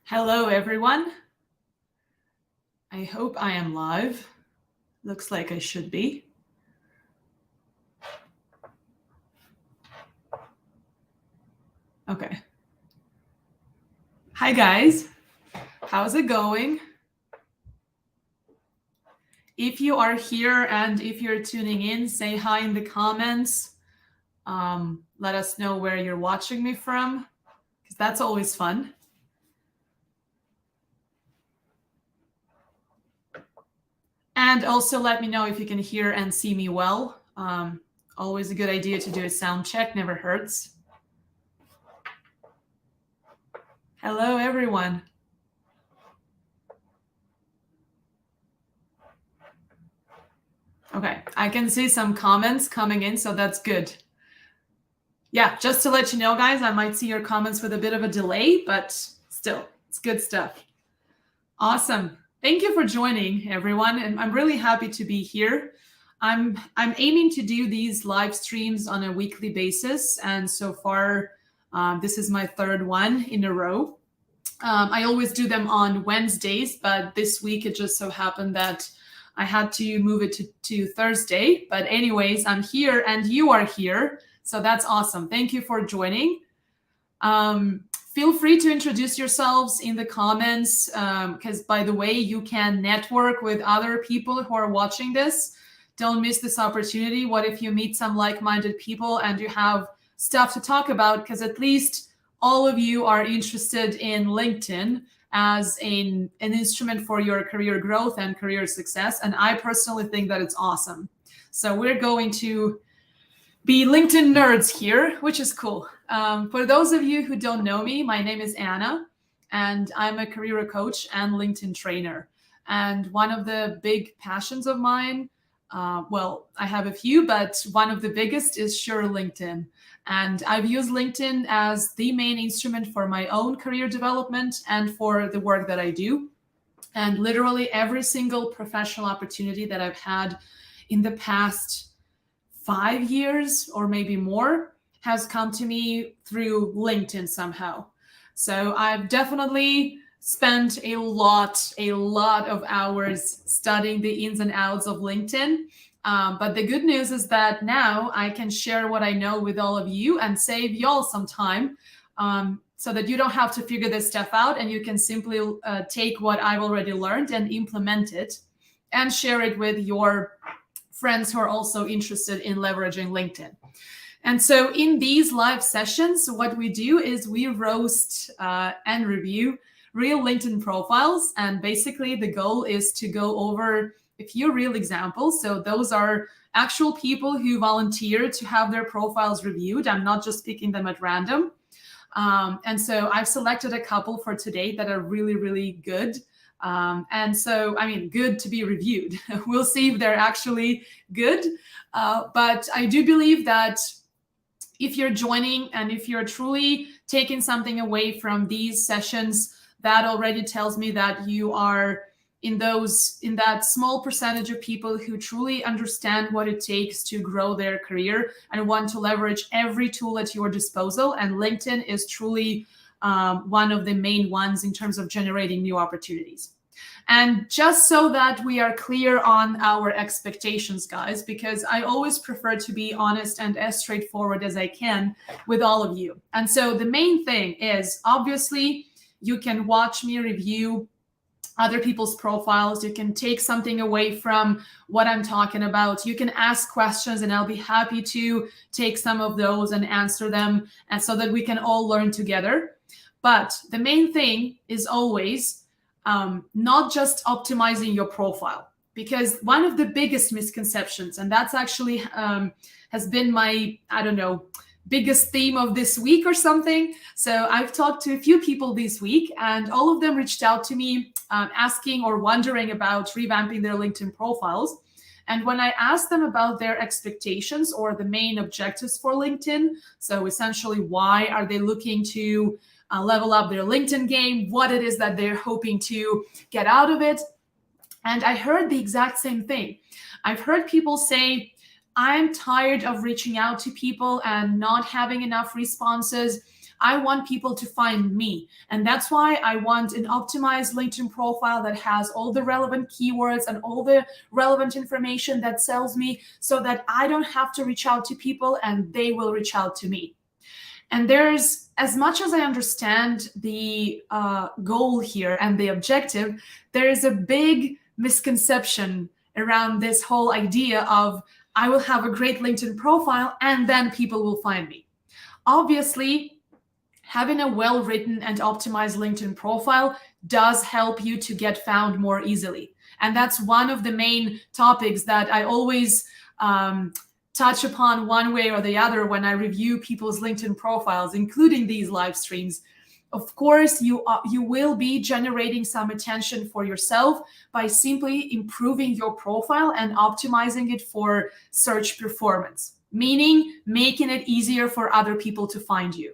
Hello, everyone. I hope I am live. Looks like I should be. Okay. Hi, guys. How's it going? If you are here and if you're tuning in, say hi in the comments. Let us know where you're watching me from, because that's always fun. And also let me know if you can hear and see me well. Always a good idea to do a sound check, never hurts. Hello, everyone. Okay, I can see some comments coming in, so that's good. Yeah, just to let you know, guys, I might see your comments with a bit of a delay, but still, it's good stuff. Awesome. Thank you for joining, everyone, and I'm really happy to be here. I'm aiming to do these live streams on a weekly basis, and so far, this is my third one in a row. I always do them on Wednesdays, but this week it just so happened that I had to move it to Thursday. But anyways, I'm here and you are here. So that's awesome. Thank you for joining. Feel free to introduce yourselves in the comments because, by the way, you can network with other people who are watching this. Don't miss this opportunity. What if you meet some like-minded people and you have stuff to talk about? Because at least all of you are interested in LinkedIn as an instrument for your career growth and career success. And I personally think that it's awesome. So we're going to be LinkedIn nerds here, which is cool. For those of you who don't know me, my name is Anna, and I'm a career coach and LinkedIn trainer. And one of the big passions of mine, well, I have a few, but one of the biggest is sure LinkedIn. And I've used LinkedIn as the main instrument for my own career development and for the work that I do. And literally every single professional opportunity that I've had in the past 5 years or maybe more has come to me through LinkedIn somehow. So I've definitely spent a lot of hours studying the ins and outs of LinkedIn. But the good news is that now I can share what I know with all of you and save y'all some time so that you don't have to figure this stuff out and you can simply take what I've already learned and implement it and share it with your friends who are also interested in leveraging LinkedIn. And so in these live sessions, what we do is we roast and review real LinkedIn profiles. And basically the goal is to go over a few real examples. So those are actual people who volunteer to have their profiles reviewed. I'm not just picking them at random. And so I've selected a couple for today that are really, really good. And so, I mean, good to be reviewed. We'll see if they're actually good. But I do believe that if you're joining and if you're truly taking something away from these sessions, that already tells me that you are in that small percentage of people who truly understand what it takes to grow their career and want to leverage every tool at your disposal. And LinkedIn is truly one of the main ones in terms of generating new opportunities. And just so that we are clear on our expectations, guys, because I always prefer to be honest and as straightforward as I can with all of you. And so the main thing is, obviously, you can watch me review other people's profiles. You can take something away from what I'm talking about. You can ask questions and I'll be happy to take some of those and answer them, and so that we can all learn together. But the main thing is always not just optimizing your profile, because one of the biggest misconceptions, and that's actually has been my, I don't know, biggest theme of this week or something. So I've talked to a few people this week and all of them reached out to me asking or wondering about revamping their LinkedIn profiles. And when I asked them about their expectations or the main objectives for LinkedIn, so essentially why are they looking to level up their LinkedIn game, what it is that they're hoping to get out of it. And I heard the exact same thing. I've heard people say, I'm tired of reaching out to people and not having enough responses. I want people to find me. And that's why I want an optimized LinkedIn profile that has all the relevant keywords and all the relevant information that sells me, so that I don't have to reach out to people and they will reach out to me. And there's, as much as I understand the goal here and the objective, there is a big misconception around this whole idea of I will have a great LinkedIn profile and then people will find me. Obviously, having a well-written and optimized LinkedIn profile does help you to get found more easily. And that's one of the main topics that I always touch upon one way or the other when I review people's LinkedIn profiles, including these live streams. Of course, you will be generating some attention for yourself by simply improving your profile and optimizing it for search performance, meaning making it easier for other people to find you.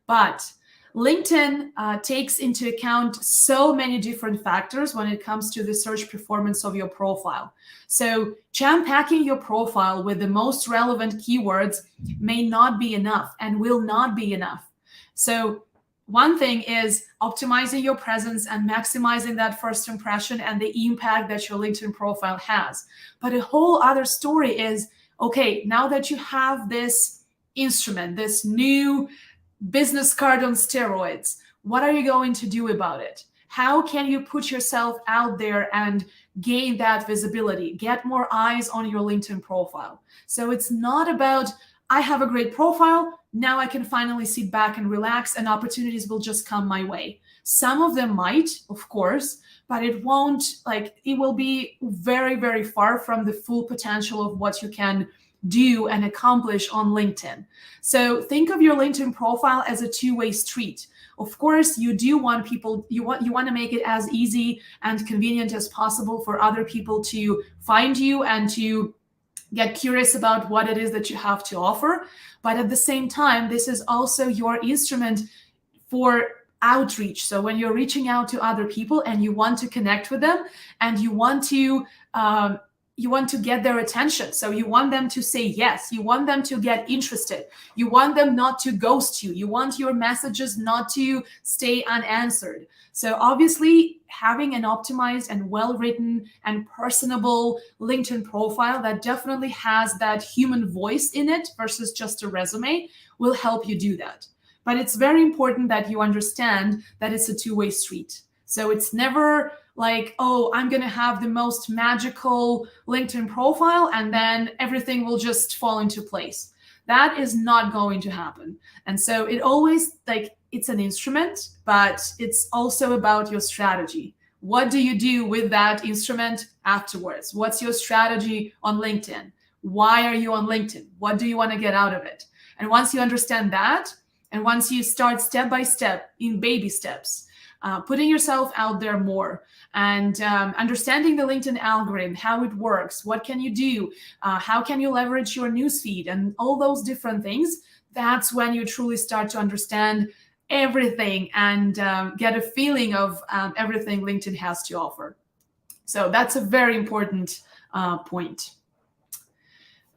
But LinkedIn takes into account so many different factors when it comes to the search performance of your profile. So jam-packing your profile with the most relevant keywords may not be enough and will not be enough. So one thing is optimizing your presence and maximizing that first impression and the impact that your LinkedIn profile has. But a whole other story is, okay, now that you have this instrument, this new business card on steroids, what are you going to do about it? How can you put yourself out there and gain that visibility, get more eyes on your LinkedIn profile? So it's not about, I have a great profile, now I can finally sit back and relax and opportunities will just come my way. Some of them might, of course, but it won't, it will be very, very far from the full potential of what you can do and accomplish on LinkedIn. So think of your LinkedIn profile as a two-way street. Of course, you do want people, you want to make it as easy and convenient as possible for other people to find you and to get curious about what it is that you have to offer. But at the same time, this is also your instrument for outreach. So when you're reaching out to other people and you want to connect with them and you want to get their attention. So you want them to say yes. You want them to get interested. You want them not to ghost you. You want your messages not to stay unanswered. So obviously, having an optimized and well-written and personable LinkedIn profile that definitely has that human voice in it versus just a resume will help you do that. But it's very important that you understand that it's a two-way street. So it's never like, oh, I'm going to have the most magical LinkedIn profile and then everything will just fall into place. That is not going to happen. And so it always, it's an instrument, but it's also about your strategy. What do you do with that instrument afterwards? What's your strategy on LinkedIn? Why are you on LinkedIn? What do you want to get out of it? And once you understand that, and once you start step by step in baby steps, putting yourself out there more and understanding the LinkedIn algorithm, how it works, what can you do, how can you leverage your newsfeed and all those different things, that's when you truly start to understand everything and get a feeling of everything LinkedIn has to offer. So that's a very important point.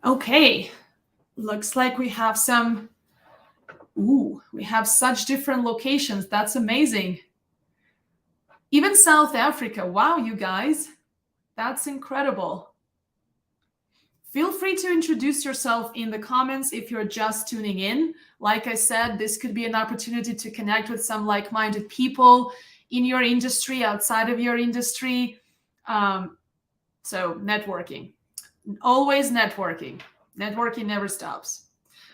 Okay, looks like we have some, we have such different locations. That's amazing. Even South Africa. Wow, you guys, that's incredible. Feel free to introduce yourself in the comments if you're just tuning in. Like I said, this could be an opportunity to connect with some like-minded people in your industry, outside of your industry. So networking, always networking. Networking never stops.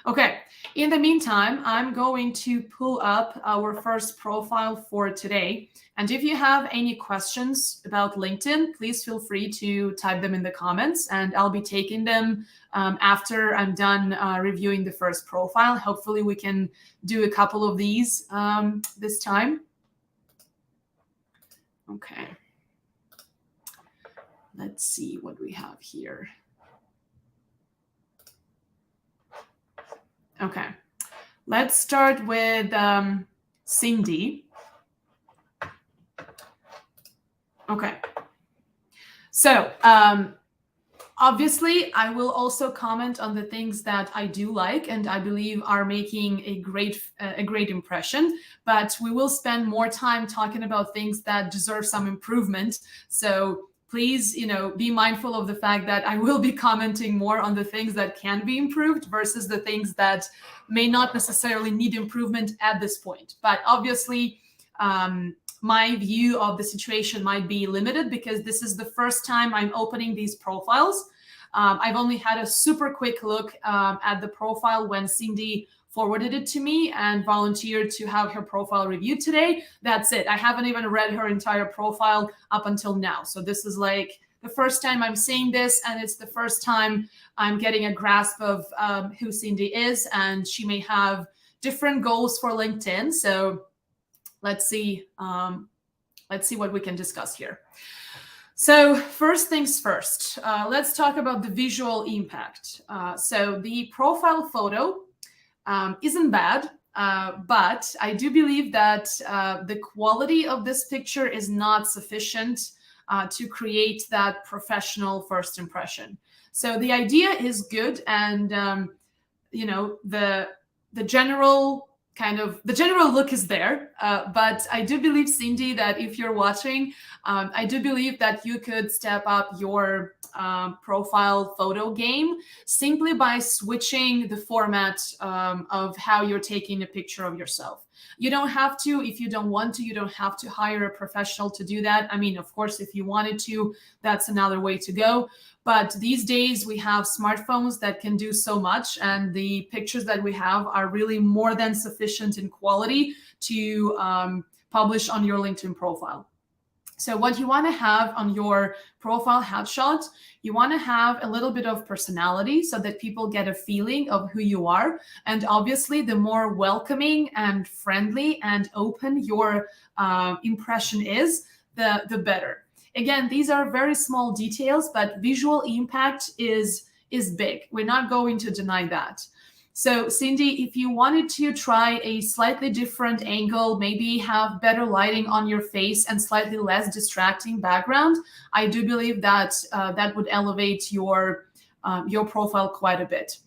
Okay, in the meantime, I'm going to pull up our first profile for today. And if you have any questions about LinkedIn, please feel free to type them in the comments and I'll be taking them after I'm done reviewing the first profile. Hopefully we can do a couple of these this time. Okay. Let's see what we have here. Okay, let's start with Cindy. Okay, so Obviously, I will also comment on the things that I do like and I believe are making a great impression. But we will spend more time talking about things that deserve some improvement. So please, be mindful of the fact that I will be commenting more on the things that can be improved versus the things that may not necessarily need improvement at this point. But obviously, my view of the situation might be limited because this is the first time I'm opening these profiles. I've only had a super quick look at the profile when Cindy forwarded it to me and volunteered to have her profile reviewed today. That's it. I haven't even read her entire profile up until now. So this is like the first time I'm seeing this, and it's the first time I'm getting a grasp of who Cindy is, and she may have different goals for LinkedIn. So let's see what we can discuss here. So first things first, let's talk about the visual impact. So the profile photo isn't bad, but I do believe that the quality of this picture is not sufficient to create that professional first impression. So the idea is good, and the general look is there, but I do believe, Cindy, that if you're watching, I do believe that you could step up your profile photo game simply by switching the format of how you're taking a picture of yourself. You don't have to, if you don't want to, you don't have to hire a professional to do that. I mean, of course, if you wanted to, that's another way to go. But these days we have smartphones that can do so much, and the pictures that we have are really more than sufficient in quality to publish on your LinkedIn profile. So what you want to have on your profile headshot, you want to have a little bit of personality so that people get a feeling of who you are. And obviously, the more welcoming and friendly and open your impression is, the better. Again, these are very small details, but visual impact is big. We're not going to deny that. So Cindy, if you wanted to try a slightly different angle, maybe have better lighting on your face and slightly less distracting background, I do believe that that would elevate your profile quite a bit.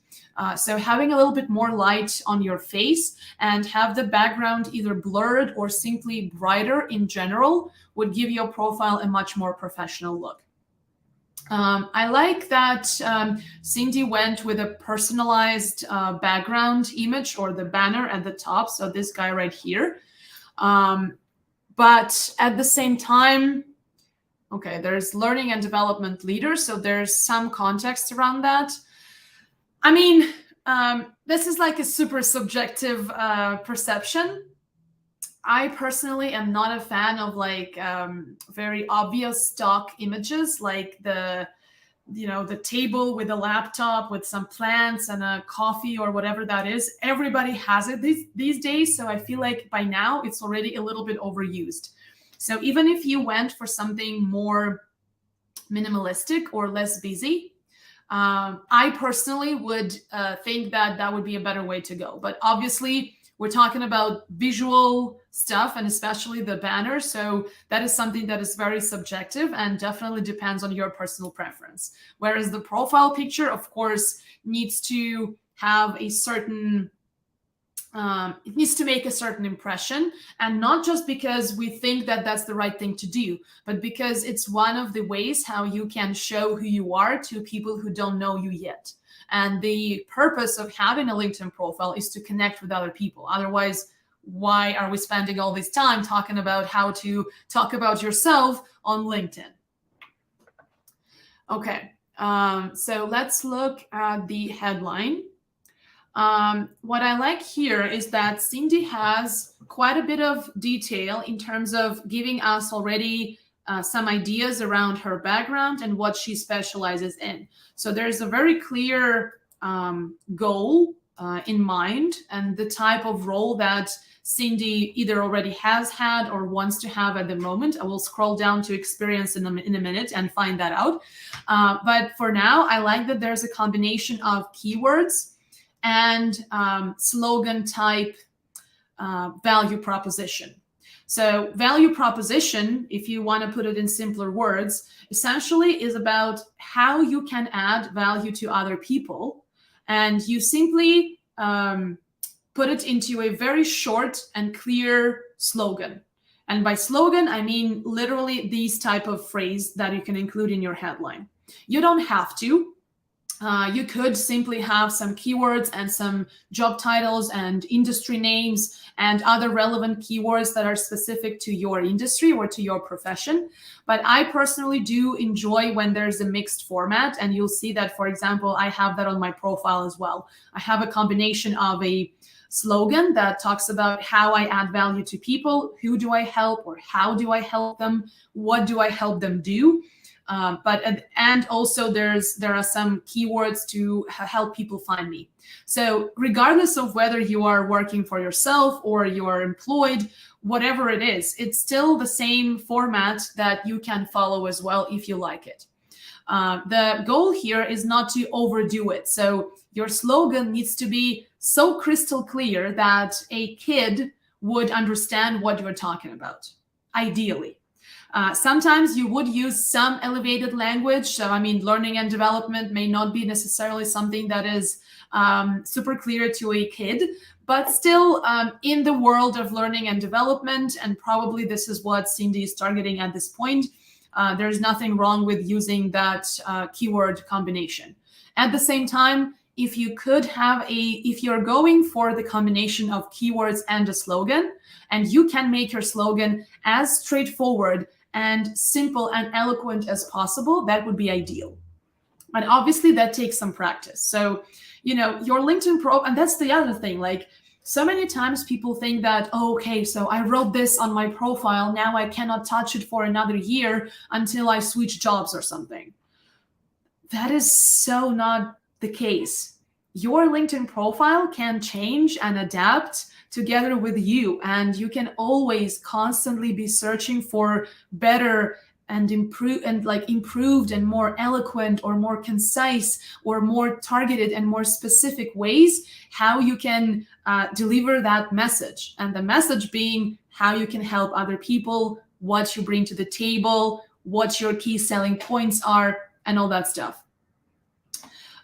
So having a little bit more light on your face and have the background either blurred or simply brighter in general would give your profile a much more professional look. I like that Cindy went with a personalized background image or the banner at the top. So this guy right here. But at the same time, okay, there's learning and development leader. So there's some context around that. I mean, this is like a super subjective perception. I personally am not a fan of like very obvious stock images, like the table with a laptop with some plants and a coffee or whatever that is. Everybody has it these days. So I feel like by now it's already a little bit overused. So even if you went for something more minimalistic or less busy, I personally would think that that would be a better way to go. But obviously, we're talking about visual stuff and especially the banner. So that is something that is very subjective and definitely depends on your personal preference. Whereas the profile picture, of course, needs to have a certain it needs to make a certain impression, and not just because we think that that's the right thing to do, but because it's one of the ways how you can show who you are to people who don't know you yet. And the purpose of having a LinkedIn profile is to connect with other people. Otherwise, why are we spending all this time talking about how to talk about yourself on LinkedIn? Okay, so let's look at the headline. What I like here is that Cindy has quite a bit of detail in terms of giving us already some ideas around her background and what she specializes in. So there's a very clear goal in mind and the type of role that Cindy either already has had or wants to have at the moment. I will scroll down to experience in a minute and find that out. But for now, I like that there's a combination of keywords and slogan type value proposition. So value proposition, if you want to put it in simpler words, essentially is about how you can add value to other people. And you simply put it into a very short and clear slogan. And by slogan, I mean literally these type of phrase that you can include in your headline. You don't have to. You could simply have some keywords and some job titles and industry names and other relevant keywords that are specific to your industry or to your profession. But I personally do enjoy when there's a mixed format, and you'll see that, for example, I have that on my profile as well. I have a combination of a slogan that talks about how I add value to people, who do I help or how do I help them, what do I help them do. And also there are some keywords to help people find me. So regardless of whether you are working for yourself or you are employed, whatever it is, it's still the same format that you can follow as well if you like it. The goal here is not to overdo it. So your slogan needs to be so crystal clear that a kid would understand what you're talking about, ideally. Sometimes you would use some elevated language. So, I mean, learning and development may not be necessarily something that is super clear to a kid, but still in the world of learning and development, and probably this is what Cindy is targeting at this point, there's nothing wrong with using that keyword combination. At the same time, if you're going for the combination of keywords and a slogan, and you can make your slogan as straightforward and simple and eloquent as possible, that would be ideal. And obviously that takes some practice. So, your LinkedIn profile, and that's the other thing, like so many times people think that, oh, okay, so I wrote this on my profile, now I cannot touch it for another year until I switch jobs or something. That is so not the case. Your LinkedIn profile can change and adapt together with you, and you can always constantly be searching for better and improved and more eloquent or more concise or more targeted and more specific ways how you can deliver that message. And the message being how you can help other people, what you bring to the table, what your key selling points are, and all that stuff.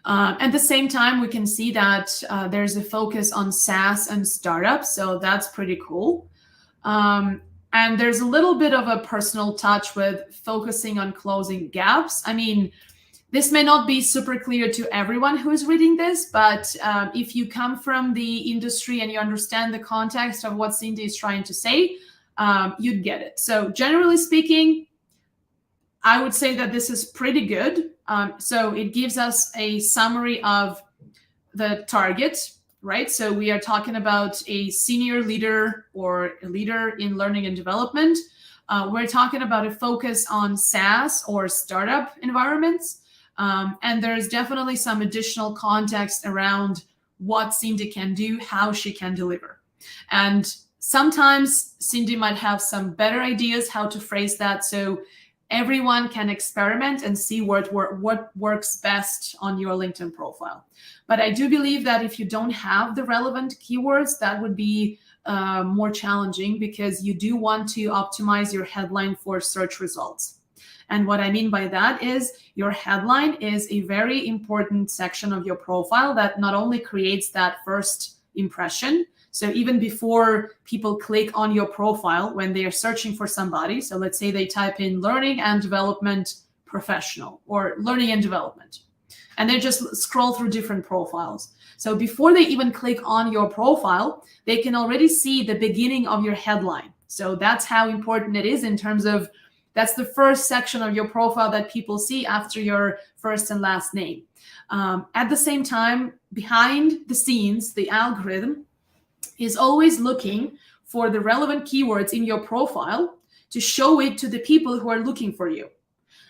At the same time, we can see that there's a focus on SaaS and startups, so that's pretty cool. And there's a little bit of a personal touch with focusing on closing gaps. I mean, this may not be super clear to everyone who is reading this, but if you come from the industry and you understand the context of what Cindy is trying to say, you'd get it. So generally speaking, I would say that this is pretty good. So it gives us a summary of the target, right? So we are talking about a senior leader or a leader in learning and development. We're talking about a focus on SaaS or startup environments. And there's definitely some additional context around what Cindy can do, how she can deliver. And sometimes Cindy might have some better ideas how to phrase that. So everyone can experiment and see what works best on your LinkedIn profile. But I do believe that if you don't have the relevant keywords, that would be more challenging, because you do want to optimize your headline for search results. And what I mean by that is your headline is a very important section of your profile that not only creates that first impression, so even before people click on your profile, when they are searching for somebody, so let's say they type in learning and development professional or learning and development, and they just scroll through different profiles. So before they even click on your profile, they can already see the beginning of your headline. So that's how important it is in terms of that's the first section of your profile that people see after your first and last name. At the same time, behind the scenes, the algorithm is always looking for the relevant keywords in your profile to show it to the people who are looking for you.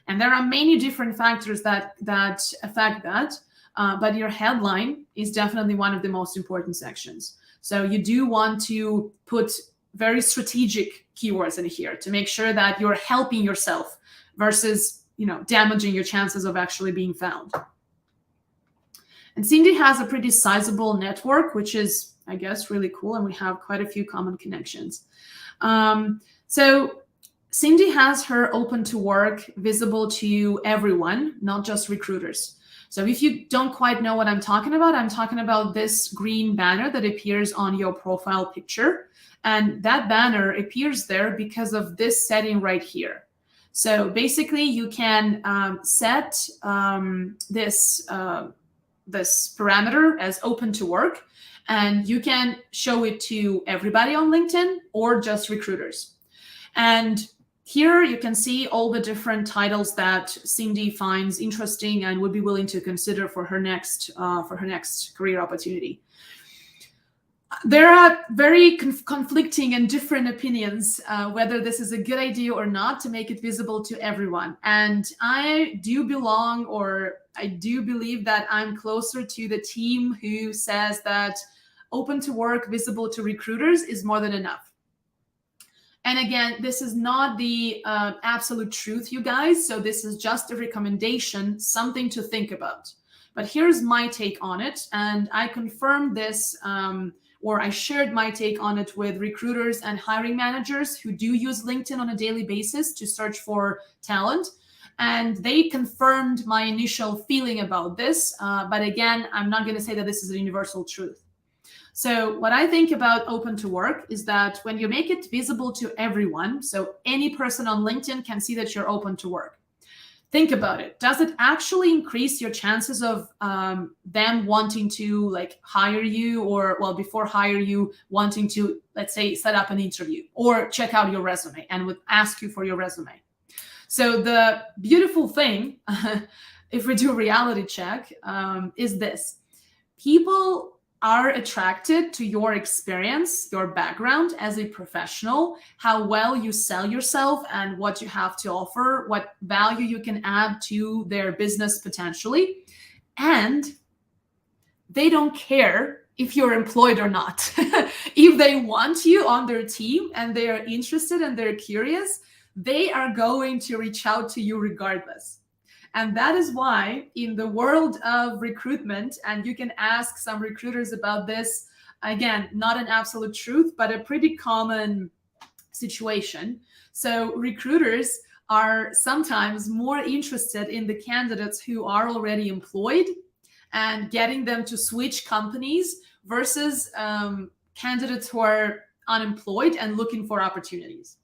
And there are many different factors that affect that, but your headline is definitely one of the most important sections. So you do want to put very strategic keywords in here to make sure that you're helping yourself versus, damaging your chances of actually being found. And Cindy has a pretty sizable network, which is, I guess, really cool. And we have quite a few common connections. So Cindy has her open to work visible to everyone, not just recruiters. So if you don't quite know what I'm talking about this green banner that appears on your profile picture. And that banner appears there because of this setting right here. So basically you can set this parameter as open to work, and you can show it to everybody on LinkedIn or just recruiters. And here you can see all the different titles that Cindy finds interesting and would be willing to consider for her next career opportunity. There are very conflicting and different opinions whether this is a good idea or not to make it visible to everyone. And I do belong, or I do believe that I'm closer to the team who says that open to work, visible to recruiters is more than enough. And again, this is not the absolute truth, you guys. So this is just a recommendation, something to think about. But here's my take on it. And I confirmed this, or I shared my take on it with recruiters and hiring managers who do use LinkedIn on a daily basis to search for talent. And they confirmed my initial feeling about this. But again, I'm not going to say that this is a universal truth. So what I think about open to work is that when you make it visible to everyone, so any person on LinkedIn can see that you're open to work. Think about it. Does it actually increase your chances of them wanting to like hire you, or well, before hire you, wanting to, let's say, set up an interview or check out your resume and would ask you for your resume? So the beautiful thing, if we do a reality check, is this. People are attracted to your experience, your background as a professional, how well you sell yourself and what you have to offer, what value you can add to their business potentially. And they don't care if you're employed or not. If they want you on their team and they are interested and they're curious, they are going to reach out to you regardless. And that is why in the world of recruitment, and you can ask some recruiters about this, again, not an absolute truth, but a pretty common situation. So recruiters are sometimes more interested in the candidates who are already employed and getting them to switch companies versus candidates who are unemployed and looking for opportunities.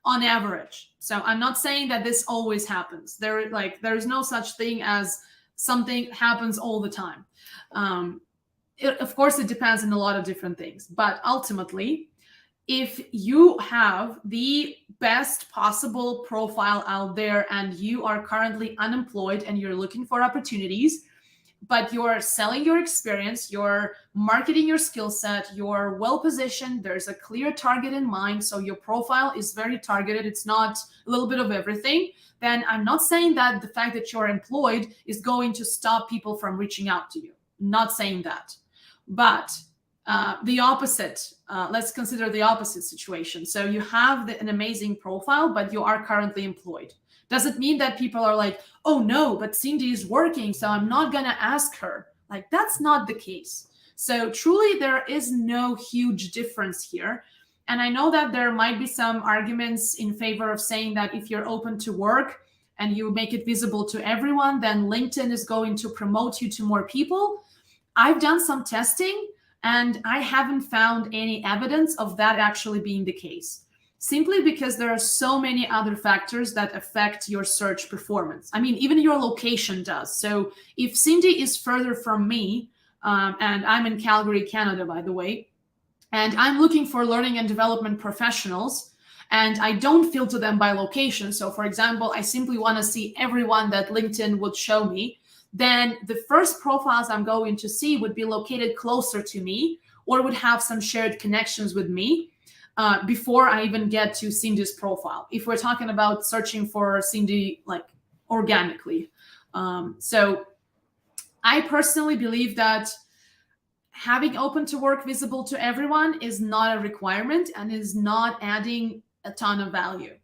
On average. So I'm not saying that this always happens. There is no such thing as something happens all the time. Of course, it depends on a lot of different things. But ultimately, if you have the best possible profile out there and you are currently unemployed and you're looking for opportunities, but you're selling your experience, you're marketing your skill set, you're well positioned, there's a clear target in mind, so your profile is very targeted, it's not a little bit of everything, then I'm not saying that the fact that you're employed is going to stop people from reaching out to you. Not saying that. But the opposite, let's consider the opposite situation. So you have an amazing profile, but you are currently employed. Does it mean that people are like, oh no, but Cindy is working, so I'm not going to ask her? Like, that's not the case. So truly, there is no huge difference here. And I know that there might be some arguments in favor of saying that if you're open to work and you make it visible to everyone, then LinkedIn is going to promote you to more people. I've done some testing and I haven't found any evidence of that actually being the case. Simply because there are so many other factors that affect your search performance. I mean, even your location does. So if Cindy is further from me, and I'm in Calgary, Canada, by the way, and I'm looking for learning and development professionals, and I don't filter them by location. So for example, I simply want to see everyone that LinkedIn would show me, then the first profiles I'm going to see would be located closer to me or would have some shared connections with me. Before I even get to Cindy's profile, if we're talking about searching for Cindy like organically. So I personally believe that having open to work visible to everyone is not a requirement and is not adding a ton of value.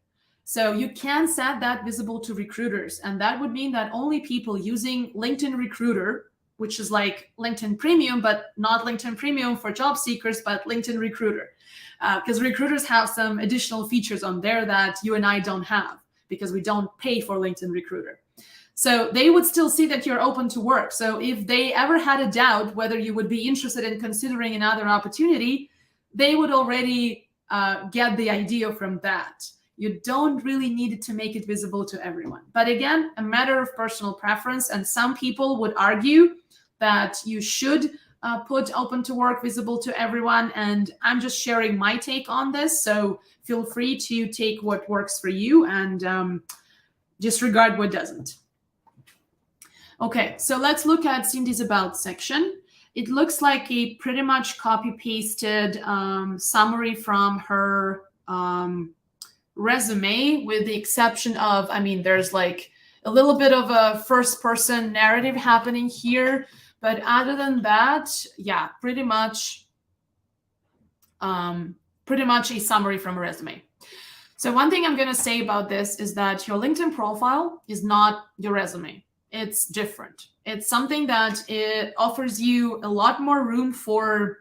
So you can set that visible to recruiters, and that would mean that only people using LinkedIn Recruiter which is like LinkedIn Premium, but not LinkedIn Premium for job seekers, but LinkedIn Recruiter. Because recruiters have some additional features on there that you and I don't have because we don't pay for LinkedIn Recruiter. So they would still see that you're open to work. So if they ever had a doubt whether you would be interested in considering another opportunity, they would already get the idea from that. You don't really need to make it visible to everyone. But again, a matter of personal preference. And some people would argue that you should put open to work visible to everyone. And I'm just sharing my take on this. So feel free to take what works for you and disregard what doesn't. Okay, so let's look at Cindy's About section. It looks like a pretty much copy-pasted summary from her resume, with the exception of, I mean, there's like a little bit of a first-person narrative happening here. But other than that, yeah, pretty much a summary from a resume. So one thing I'm going to say about this is that your LinkedIn profile is not your resume. It's different. It's something that it offers you a lot more room for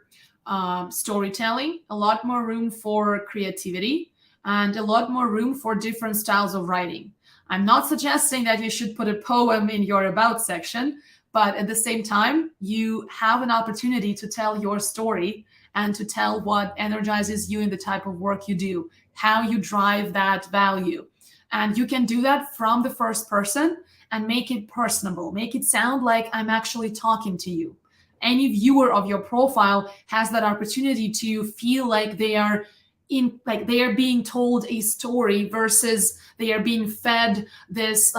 storytelling, a lot more room for creativity, and a lot more room for different styles of writing. I'm not suggesting that you should put a poem in your About section, but at the same time, you have an opportunity to tell your story and to tell what energizes you in the type of work you do, how you drive that value. And you can do that from the first person and make it personable, make it sound like I'm actually talking to you. Any viewer of your profile has that opportunity to feel like they are being told a story versus they are being fed this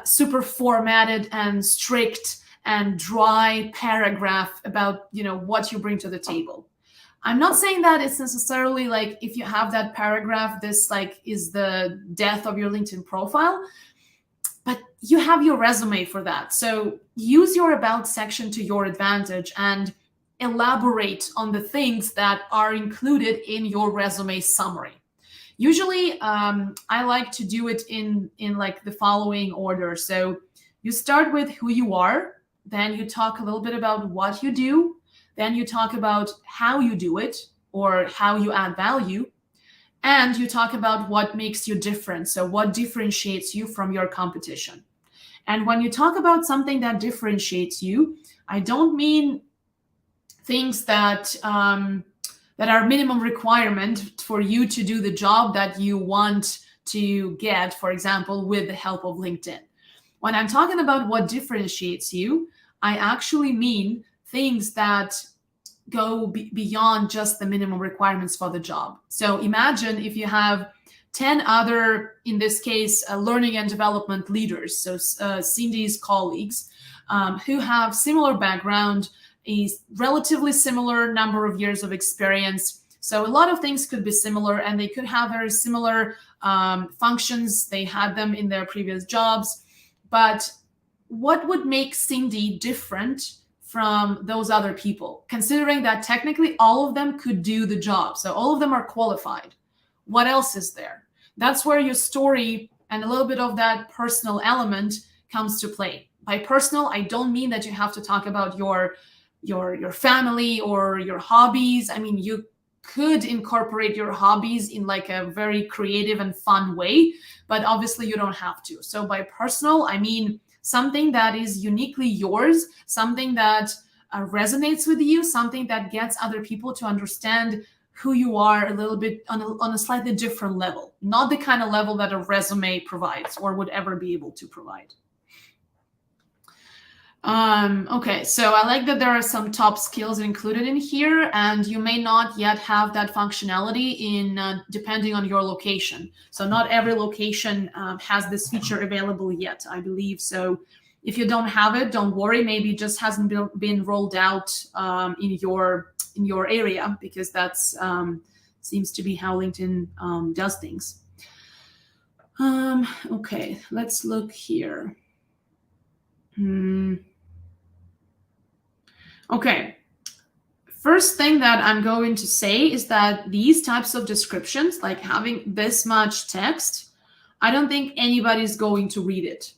super formatted and strict and dry paragraph about, what you bring to the table. I'm not saying that it's necessarily like if you have that paragraph, this is the death of your LinkedIn profile, but you have your resume for that. So use your About section to your advantage and elaborate on the things that are included in your resume summary. Usually, I like to do it in like the following order. So you start with who you are, then you talk a little bit about what you do, then you talk about how you do it or how you add value, and you talk about what makes you different. So what differentiates you from your competition. And when you talk about something that differentiates you, I don't mean things that are minimum requirement for you to do the job that you want to get, for example, with the help of LinkedIn. When I'm talking about what differentiates you, I actually mean things that go beyond just the minimum requirements for the job. So imagine if you have 10 other, in this case, learning and development leaders, so Cindy's colleagues, who have similar background, a relatively similar number of years of experience. So a lot of things could be similar, and they could have very similar functions. They had them in their previous jobs. But what would make Cindy different from those other people, considering that technically all of them could do the job? So all of them are qualified. What else is there? That's where your story and a little bit of that personal element comes to play. By personal, I don't mean that you have to talk about your family or your hobbies. I mean, you could incorporate your hobbies in like a very creative and fun way, but obviously you don't have to. So by personal, I mean something that is uniquely yours, something that resonates with you, something that gets other people to understand who you are a little bit on a slightly different level, not the kind of level that a resume provides or would ever be able to provide. Okay, so I like that there are some top skills included in here, and you may not yet have that functionality in depending on your location. So not every location has this feature available yet, I believe. So if you don't have it, don't worry. Maybe it just hasn't been rolled out in your area, because that's seems to be how LinkedIn does things. Okay, let's look here. Okay, first thing that I'm going to say is that these types of descriptions, like having this much text, I don't think anybody's going to read it.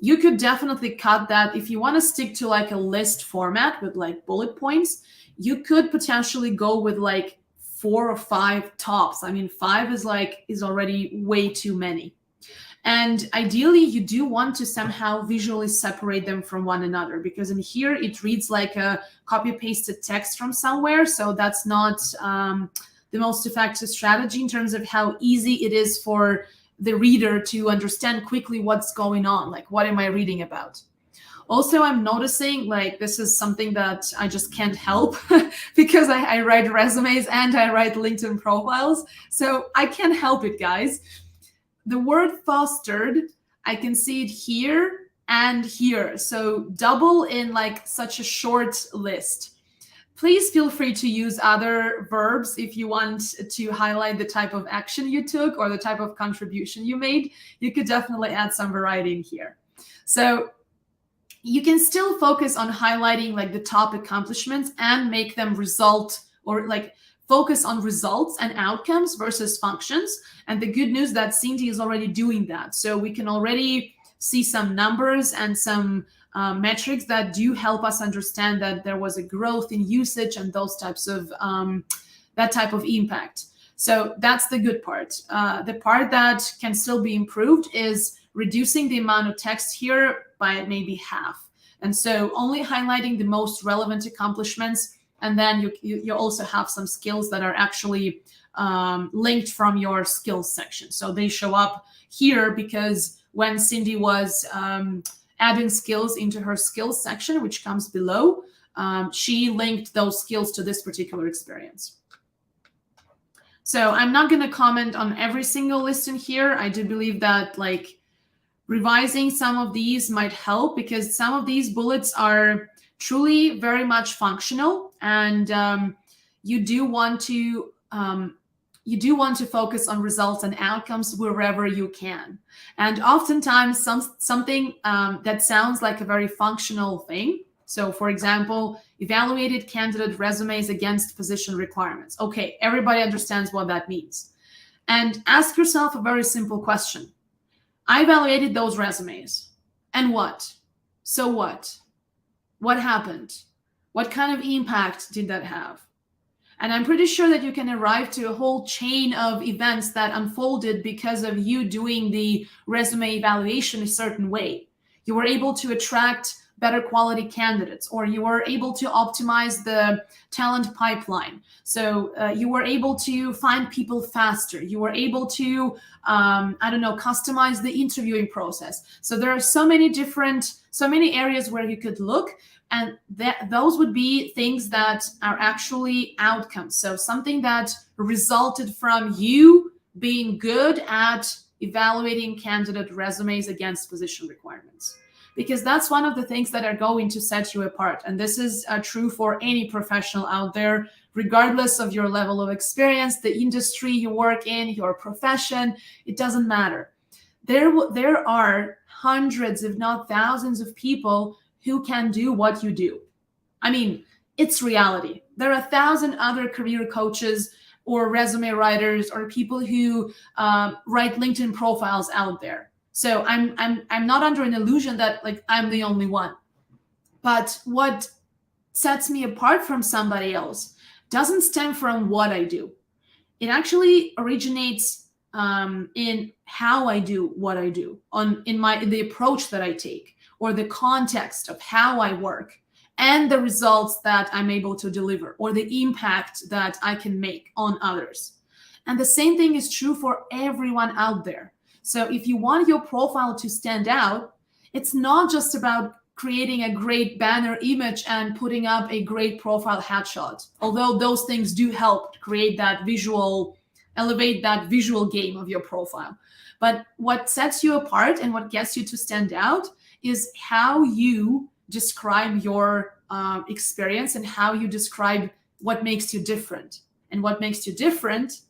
you could definitely cut that. If you want to stick to like a list format with like bullet points, you could potentially go with like 4 or 5 tops. I mean, 5 is already way too many. And ideally, you do want to somehow visually separate them from one another, because in here it reads like a copy pasted text from somewhere. So that's not the most effective strategy in terms of how easy it is for the reader to understand quickly what's going on. Like, what am I reading about? Also, I'm noticing, like, this is something that I just can't help because I write resumes and I write LinkedIn profiles. So I can't help it, guys. The word fostered, I can see it here and here. So double in like such a short list. Please feel free to use other verbs if you want to highlight the type of action you took or the type of contribution you made. You could definitely add some variety in here. So you can still focus on highlighting like the top accomplishments and make them result, or like focus on results and outcomes versus functions. And the good news that Cindy is already doing that. So we can already see some numbers and some metrics that do help us understand that there was a growth in usage and those types of that type of impact. So that's the good part. The part that can still be improved is reducing the amount of text here by maybe half. And so only highlighting the most relevant accomplishments. And then you also have some skills that are actually linked from your skills section. So they show up here because when Cindy was adding skills into her skills section, which comes below, she linked those skills to this particular experience. So I'm not going to comment on every single list in here. I do believe that like revising some of these might help, because some of these bullets are truly very much functional, and you do want to focus on results and outcomes wherever you can. And oftentimes something that sounds like a very functional thing. So for example, evaluated candidate resumes against position requirements. Okay, everybody understands what that means. And ask yourself a very simple question. I evaluated those resumes. And what? So what? What happened? What kind of impact did that have? And I'm pretty sure that you can arrive to a whole chain of events that unfolded because of you doing the resume evaluation a certain way. You were able to attract better quality candidates, or you were able to optimize the talent pipeline. So you were able to find people faster. You were able to, customize the interviewing process. So there are so many areas where you could look, and those would be things that are actually outcomes. So something that resulted from you being good at evaluating candidate resumes against position requirements. Because that's one of the things that are going to set you apart. And this is true for any professional out there, regardless of your level of experience, the industry you work in, your profession, it doesn't matter. There are hundreds, if not thousands of people who can do what you do. I mean, it's reality. There are 1,000 other career coaches or resume writers or people who write LinkedIn profiles out there. So I'm not under an illusion that like I'm the only one. But what sets me apart from somebody else doesn't stem from what I do. It actually originates in how I do what I do, in the approach that I take, or the context of how I work, and the results that I'm able to deliver, or the impact that I can make on others. And the same thing is true for everyone out there. So if you want your profile to stand out, it's not just about creating a great banner image and putting up a great profile headshot, although those things do help create that visual, elevate that visual game of your profile. But what sets you apart and what gets you to stand out is how you describe your experience and how you describe what makes you different. And what makes you different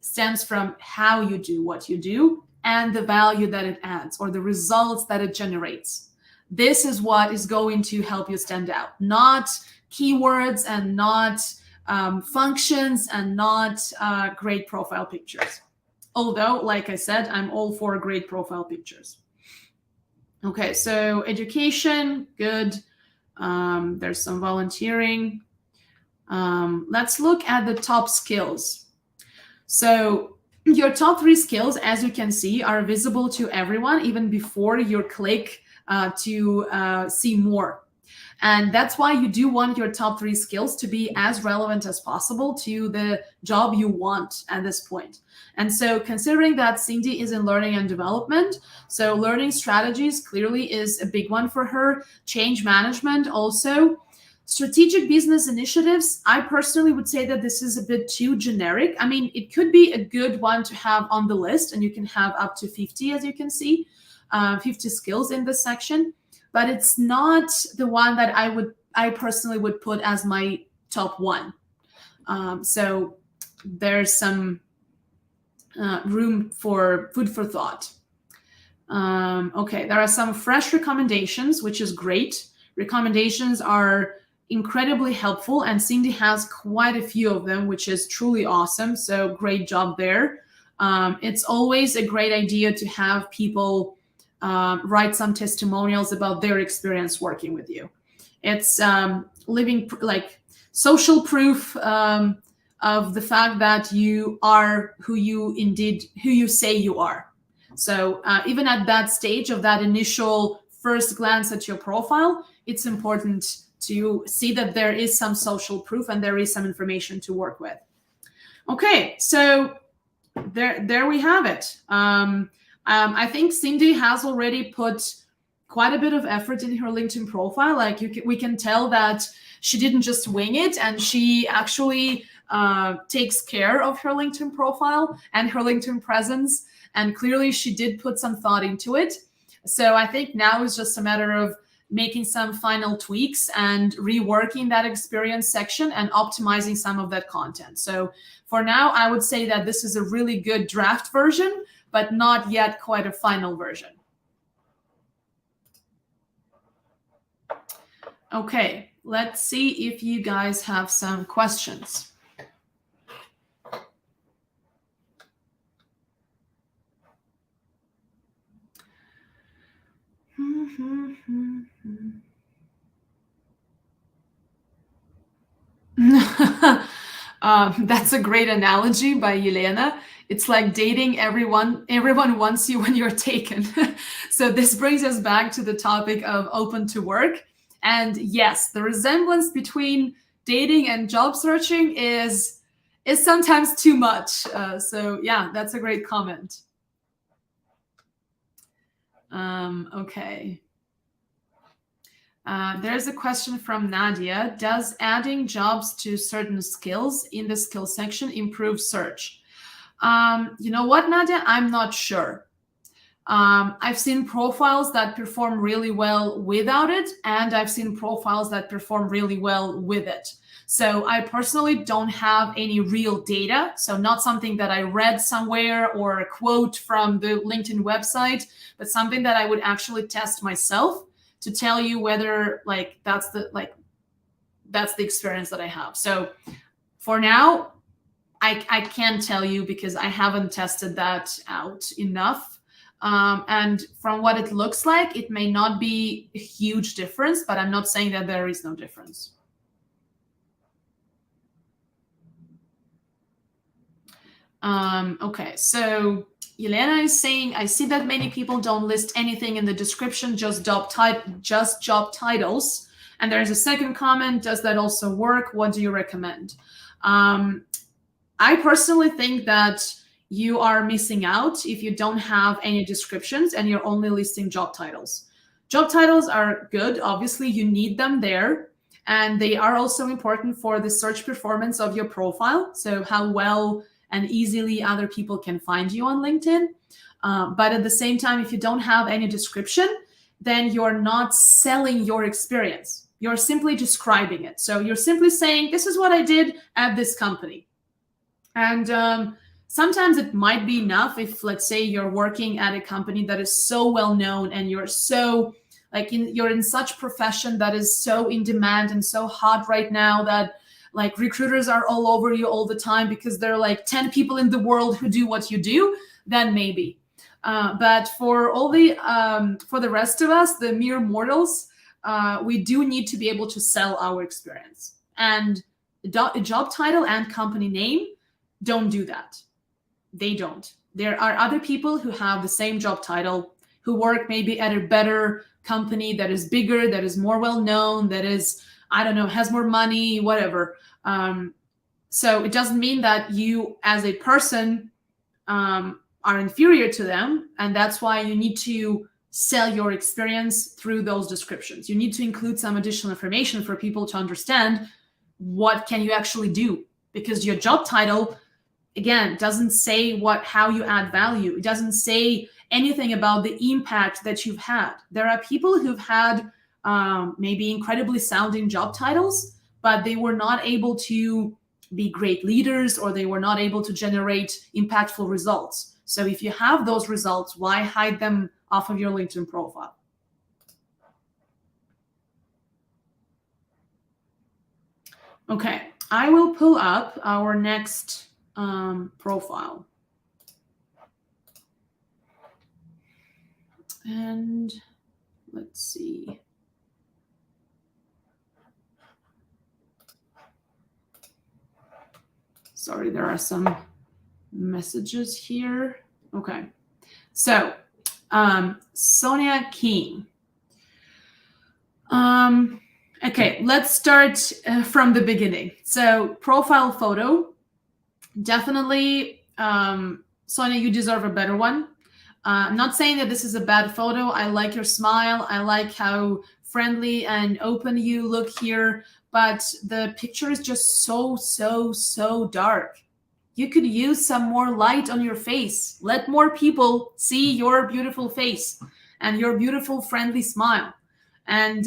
stems from how you do what you do and the value that it adds, or the results that it generates. This is what is going to help you stand out, not keywords and not functions and not great profile pictures. Although, like I said, I'm all for great profile pictures. Okay, so education, good. There's some volunteering. Let's look at the top skills. So your top 3 skills, as you can see, are visible to everyone even before you click to see more. And that's why you do want your top 3 skills to be as relevant as possible to the job you want at this point. And so considering that Cindy is in learning and development, so learning strategies clearly is a big one for her. Change management also. Strategic business initiatives, I personally would say that this is a bit too generic. I mean, it could be a good one to have on the list, and you can have up to 50, as you can see, 50 skills in this section. But it's not the one that I personally would put as my top 1. So there's some room for food for thought. Okay, there are some fresh recommendations, which is great. Recommendations are incredibly helpful, and Cindy has quite a few of them, which is truly awesome. So great job there. It's always a great idea to have people write some testimonials about their experience working with you. It's living like social proof of the fact that you are who you say you are. So even at that stage of that initial first glance at your profile, it's important to see that there is some social proof and there is some information to work with. Okay, so there we have it. I think Cindy has already put quite a bit of effort in her LinkedIn profile. Like we can tell that she didn't just wing it, and she actually takes care of her LinkedIn profile and her LinkedIn presence. And clearly she did put some thought into it. So I think now is just a matter of making some final tweaks and reworking that experience section and optimizing some of that content. So for now, I would say that this is a really good draft version, but not yet quite a final version. Okay, let's see if you guys have some questions. That's a great analogy by Yelena. It's like dating everyone wants you when you're taken. So this brings us back to the topic of open to work. And yes, the resemblance between dating and job searching is sometimes too much. So yeah, that's a great comment. Okay. There's a question from Nadia. Does adding jobs to certain skills in the skill section improve search? You know what, Nadia? I'm not sure. I've seen profiles that perform really well without it, and I've seen profiles that perform really well with it. So I personally don't have any real data. So not something that I read somewhere or a quote from the LinkedIn website, but something that I would actually test myself to tell you whether like that's the experience that I have. So for now, I can't tell you because I haven't tested that out enough. And from what it looks like, it may not be a huge difference, but I'm not saying that there is no difference. Okay, so Yelena is saying, I see that many people don't list anything in the description, just job titles. And there's a second comment, does that also work? What do you recommend? I personally think that you are missing out if you don't have any descriptions and you're only listing job titles. Job titles are good. Obviously, you need them there. And they are also important for the search performance of your profile. So how well and easily other people can find you on LinkedIn. But at the same time, if you don't have any description, then you're not selling your experience. You're simply describing it. So you're simply saying, this is what I did at this company. And sometimes it might be enough if, let's say, you're working at a company that is so well known and you're so you're in such profession that is so in demand and so hot right now that like recruiters are all over you all the time because there are like 10 people in the world who do what you do, then maybe. But for all for the rest of us, the mere mortals, we do need to be able to sell our experience. And a job title and company name don't do that. They don't. There are other people who have the same job title, who work maybe at a better company that is bigger, that is more well known, that is, I don't know, has more money, whatever. So it doesn't mean that you as a person are inferior to them. And that's why you need to sell your experience through those descriptions. You need to include some additional information for people to understand what can you actually do, because your job title, again, doesn't say how you add value. It doesn't say anything about the impact that you've had. There are people who've had maybe incredibly sounding job titles, but they were not able to be great leaders, or they were not able to generate impactful results. So if you have those results, why hide them off of your LinkedIn profile? Okay, I will pull up our next profile. And let's see. Sorry, there are some messages here. Okay, so Sonia King. Okay, let's start from the beginning. So profile photo, definitely, Sonia, you deserve a better one. I'm not saying that this is a bad photo. I like your smile. I like how friendly and open you look here, but the picture is just so dark. You could use some more light on your face. Let more people see your beautiful face and your beautiful friendly smile. And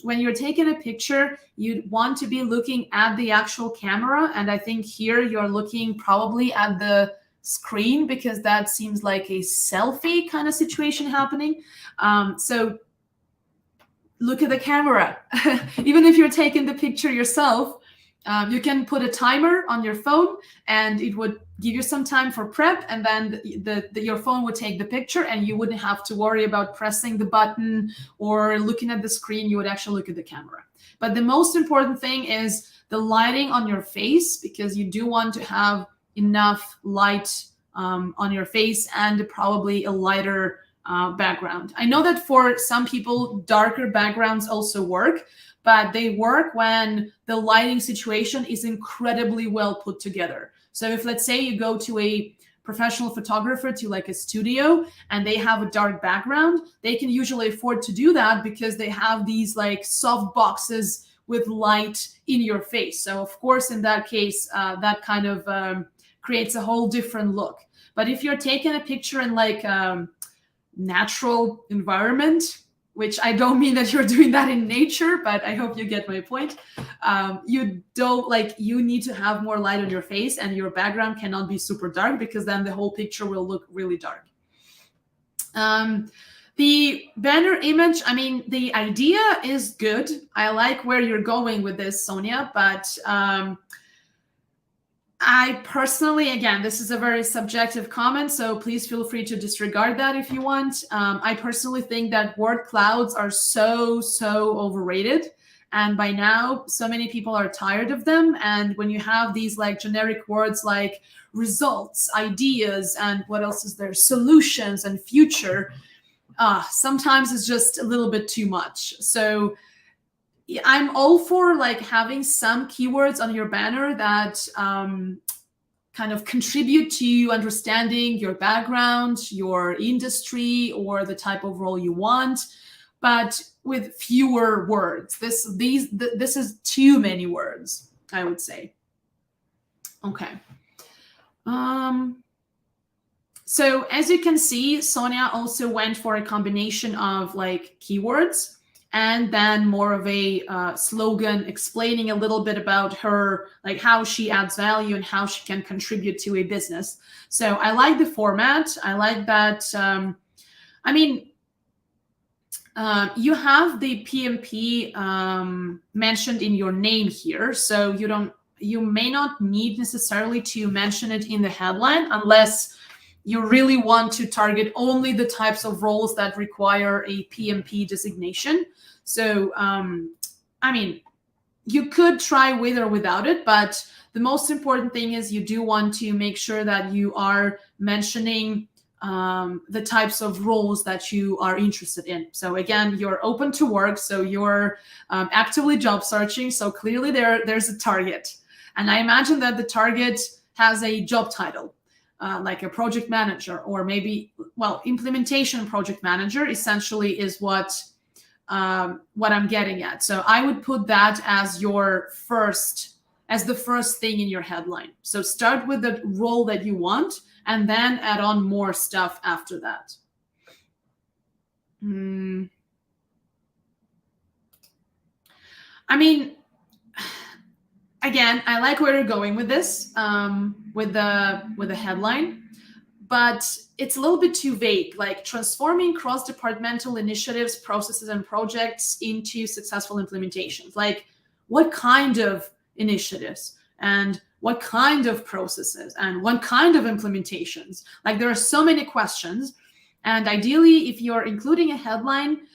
when you're taking a picture, you want to be looking at the actual camera. And I think here you're looking probably at the screen, because that seems like a selfie kind of situation happening. So look at the camera. Even if you're taking the picture yourself, you can put a timer on your phone, and it would give you some time for prep, and then your phone would take the picture, and you wouldn't have to worry about pressing the button or looking at the screen. You would actually look at the camera. But the most important thing is the lighting on your face, because you do want to have enough light on your face, and probably a lighter background. I know that for some people, darker backgrounds also work, but they work when the lighting situation is incredibly well put together. So if, let's say, you go to a professional photographer, to like a studio, and they have a dark background, they can usually afford to do that because they have these like soft boxes with light in your face. So of course, in that case, that kind of creates a whole different look. But if you're taking a picture in like natural environment, which I don't mean that you're doing that in nature, but I hope you get my point. You need to have more light on your face, and your background cannot be super dark, because then the whole picture will look really dark. The banner image, I mean, the idea is good. I like where you're going with this, Sonia, but I personally, again, this is a very subjective comment, so please feel free to disregard that if you want. I personally think that word clouds are so overrated. And by now, so many people are tired of them. And when you have these like generic words like results, ideas, and what else is there? Solutions and future, sometimes it's just a little bit too much. So I'm all for like having some keywords on your banner that kind of contribute to you understanding your background, your industry, or the type of role you want, but with fewer words. This is too many words, I would say. Okay. So as you can see, Sonia also went for a combination of like keywords, and then more of a slogan explaining a little bit about her, like how she adds value and how she can contribute to a business. So I like the format. I like that. I mean, you have the PMP mentioned in your name here, so you may not need necessarily to mention it in the headline unless you really want to target only the types of roles that require a PMP designation. So, I mean, you could try with or without it, but the most important thing is you do want to make sure that you are mentioning the types of roles that you are interested in. So again, you're open to work, so you're actively job searching. So clearly there's a target. And I imagine that the target has a job title, like a project manager, or maybe, well, implementation project manager essentially is what I'm getting at. So I would put that as the first thing in your headline. So start with the role that you want and then add on more stuff after that. I mean, again, I like where you're going with this, with the headline, but it's a little bit too vague, like transforming cross-departmental initiatives, processes, and projects into successful implementations. Like, what kind of initiatives and what kind of processes and what kind of implementations? Like, there are so many questions. And ideally, if you're including a headline,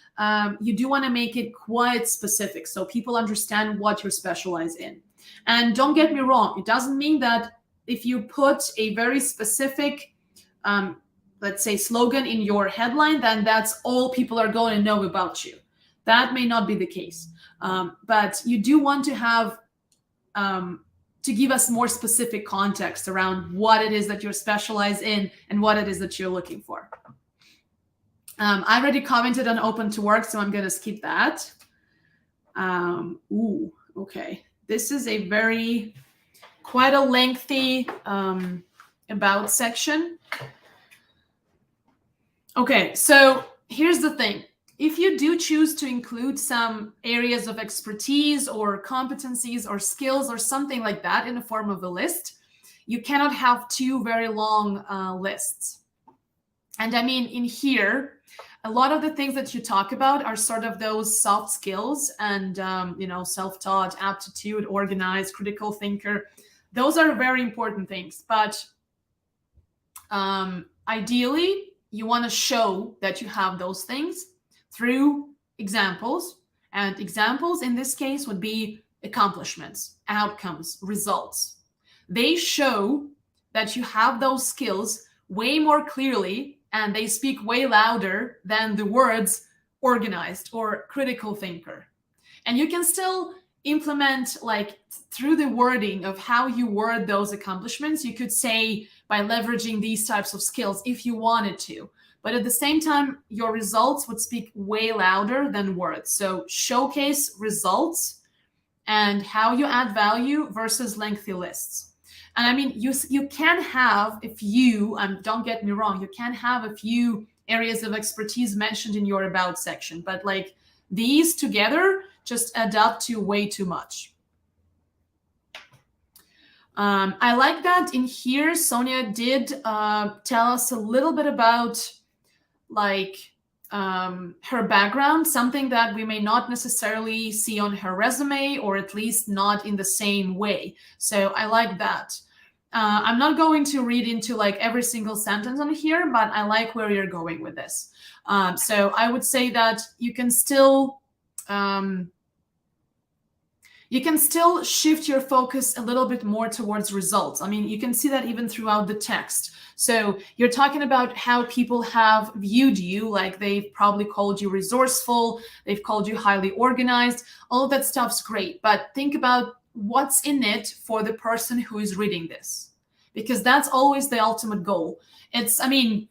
you do want to make it quite specific so people understand what you're specialized in. And don't get me wrong, it doesn't mean that if you put a very specific, let's say, slogan in your headline, then that's all people are going to know about you. That may not be the case. But you do want to have, to give us more specific context around what it is that you're specialized in and what it is that you're looking for. I already commented on open to work, so I'm going to skip that. Okay. This is quite a lengthy about section. Okay, so here's the thing. If you do choose to include some areas of expertise or competencies or skills or something like that in the form of a list, you cannot have two very long lists. And I mean, in here, a lot of the things that you talk about are sort of those soft skills and, self-taught, aptitude, organized, critical thinker. Those are very important things. But ideally, you want to show that you have those things through examples. And examples in this case would be accomplishments, outcomes, results. They show that you have those skills way more clearly, and they speak way louder than the words organized or critical thinker. And you can still implement, like, through the wording of how you word those accomplishments. You could say by leveraging these types of skills if you wanted to. But at the same time, your results would speak way louder than words. So showcase results and how you add value versus lengthy lists. And I mean, you can have a few, don't get me wrong, you can have a few areas of expertise mentioned in your about section, but like these together just add up to way too much. I like that in here, Sonia did tell us a little bit about her background, something that we may not necessarily see on her resume, or at least not in the same way. So I like that. I'm not going to read into like every single sentence on here, but I like where you're going with this. So I would say that you can still shift your focus a little bit more towards results. I mean, you can see that even throughout the text. So you're talking about how people have viewed you, like they've probably called you resourceful, they've called you highly organized. All of that stuff's great, but think about what's in it for the person who is reading this, because that's always the ultimate goal. It's the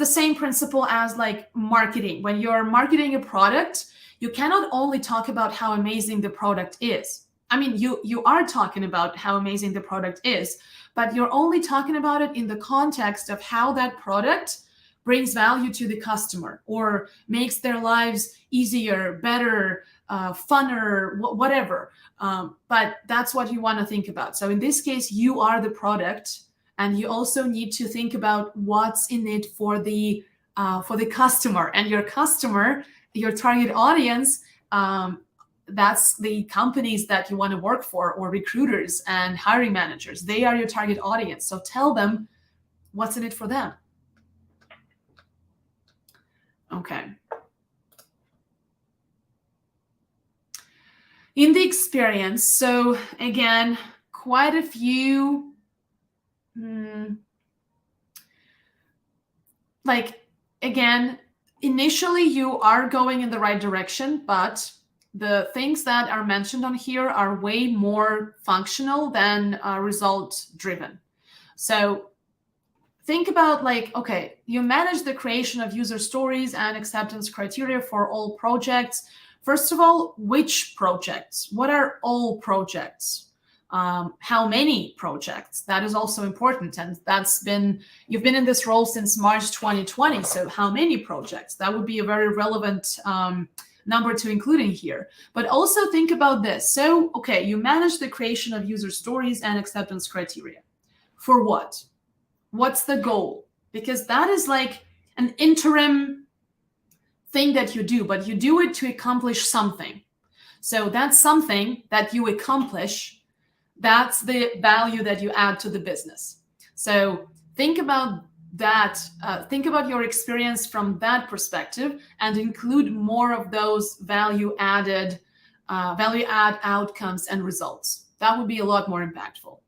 same principle as like marketing. When you're marketing a product, you cannot only talk about how amazing the product is. I mean, you are talking about how amazing the product is, but you're only talking about it in the context of how that product brings value to the customer or makes their lives easier, better, funner, whatever. But that's what you want to think about. So in this case, you are the product, and you also need to think about what's in it for the customer. And your customer, your target audience, that's the companies that you want to work for, or recruiters and hiring managers. They are your target audience. So tell them what's in it for them. Okay. In the experience, so again, quite a few, like, again, initially you are going in the right direction, but the things that are mentioned on here are way more functional than result driven. So think about, like, okay, you manage the creation of user stories and acceptance criteria for all projects. First of all, which projects? What are all projects? How many projects? That is also important. And you've been in this role since March 2020. So how many projects? That would be a very relevant number to include in here. But also think about this. So, okay, you manage the creation of user stories and acceptance criteria. For what? What's the goal? Because that is like an interim thing that you do, but you do it to accomplish something. So that's something that you accomplish. That's the value that you add to the business. So think about that. Think about your experience from that perspective and include more of those value add outcomes and results. That would be a lot more impactful.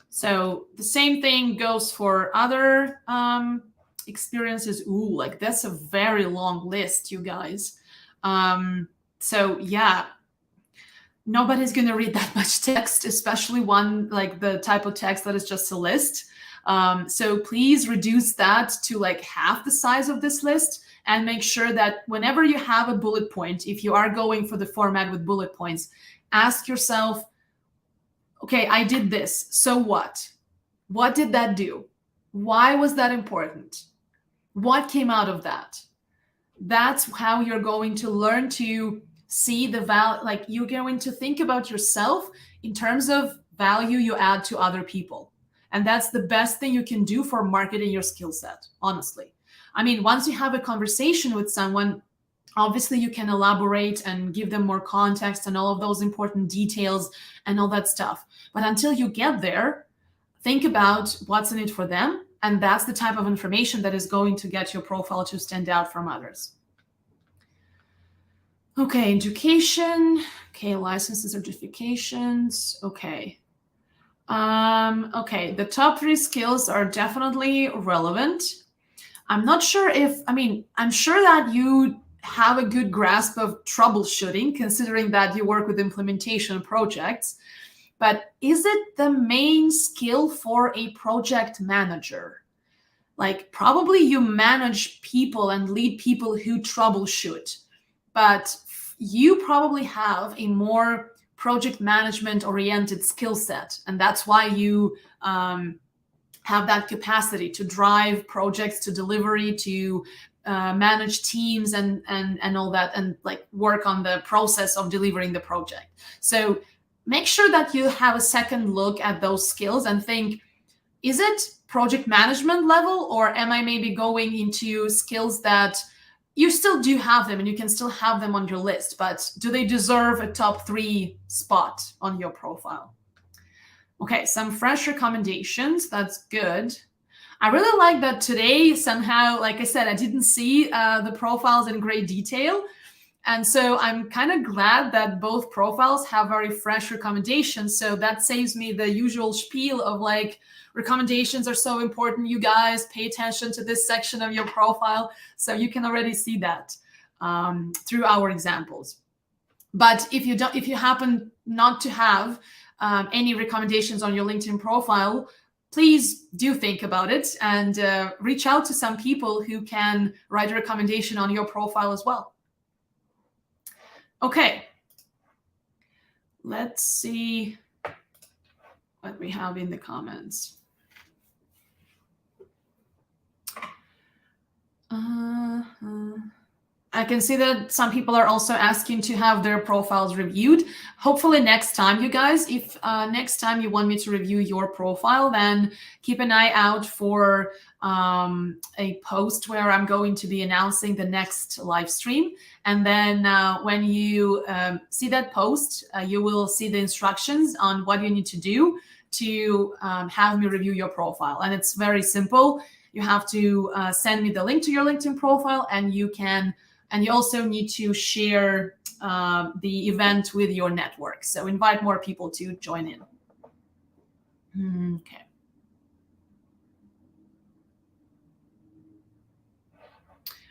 So the same thing goes for other experiences. Ooh, like that's a very long list, you guys. So yeah, nobody's going to read that much text, especially one like the type of text that is just a list. So please reduce that to like half the size of this list and make sure that whenever you have a bullet point, if you are going for the format with bullet points, ask yourself, okay, I did this. So what? What did that do? Why was that important? What came out of that? That's how you're going to learn to see the value. Like you're going to think about yourself in terms of value you add to other people. And that's the best thing you can do for marketing your skill set, honestly. I mean, once you have a conversation with someone, obviously you can elaborate and give them more context and all of those important details and all that stuff. But until you get there, think about what's in it for them. And that's the type of information that is going to get your profile to stand out from others. Okay, education. Okay, licenses, certifications. Okay. Okay, the top 3 skills are definitely relevant. I'm not sure I'm sure that you have a good grasp of troubleshooting, considering that you work with implementation projects. But is it the main skill for a project manager? Like probably you manage people and lead people who troubleshoot, but you probably have a more project management oriented skill set. And that's why you have that capacity to drive projects to delivery, to manage teams and all that, and like work on the process of delivering the project. So make sure that you have a second look at those skills and think, is it project management level, or am I maybe going into skills that you still do have them and you can still have them on your list, but do they deserve a top 3 spot on your profile? Okay, some fresh recommendations. That's good. I really like that today somehow, like I said, I didn't see the profiles in great detail. And so I'm kind of glad that both profiles have very fresh recommendations. So that saves me the usual spiel of like, recommendations are so important, you guys, pay attention to this section of your profile. So you can already see that through our examples. But if you happen not to have any recommendations on your LinkedIn profile, please do think about it and reach out to some people who can write a recommendation on your profile as well. Okay, let's see what we have in the comments. I can see that some people are also asking to have their profiles reviewed. Hopefully next time, you guys, if next time you want me to review your profile, then keep an eye out for a post where I'm going to be announcing the next live stream. And then when you see that post, you will see the instructions on what you need to do to have me review your profile. And it's very simple. You have to send me the link to your LinkedIn profile, and you also need to share the event with your network. So invite more people to join in. Okay.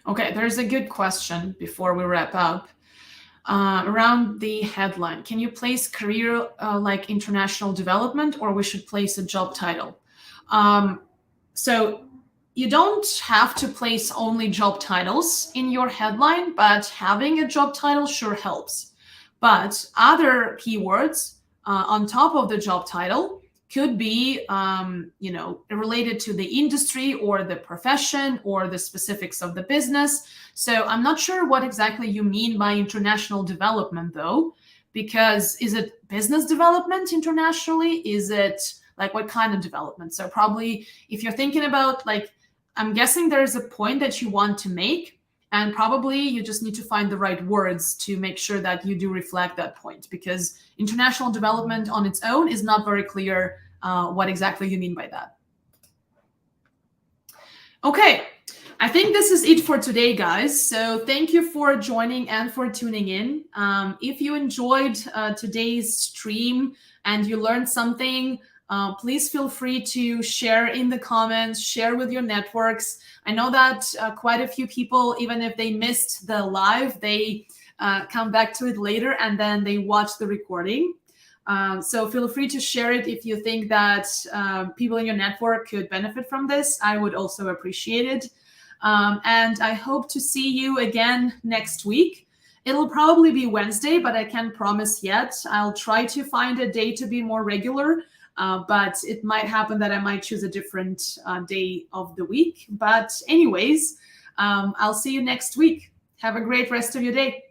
Okay, there's a good question before we wrap up. Around the headline, can you place career like international development, or we should place a job title? So you don't have to place only job titles in your headline, but having a job title sure helps. But other keywords on top of the job title could be, related to the industry or the profession or the specifics of the business. So I'm not sure what exactly you mean by international development, though, because is it business development internationally? Is it like what kind of development? So probably if you're thinking about, like, I'm guessing there's a point that you want to make, and probably you just need to find the right words to make sure that you do reflect that point, because international development on its own is not very clear what exactly you mean by that. Okay, I think this is it for today, guys. So thank you for joining and for tuning in. If you enjoyed today's stream and you learned something, please feel free to share in the comments, share with your networks. I know that quite a few people, even if they missed the live, they come back to it later and then they watch the recording. So feel free to share it if you think that people in your network could benefit from this. I would also appreciate it. And I hope to see you again next week. It'll probably be Wednesday, but I can't promise yet. I'll try to find a day to be more regular. But it might happen that I might choose a different day of the week. But anyways, I'll see you next week. Have a great rest of your day.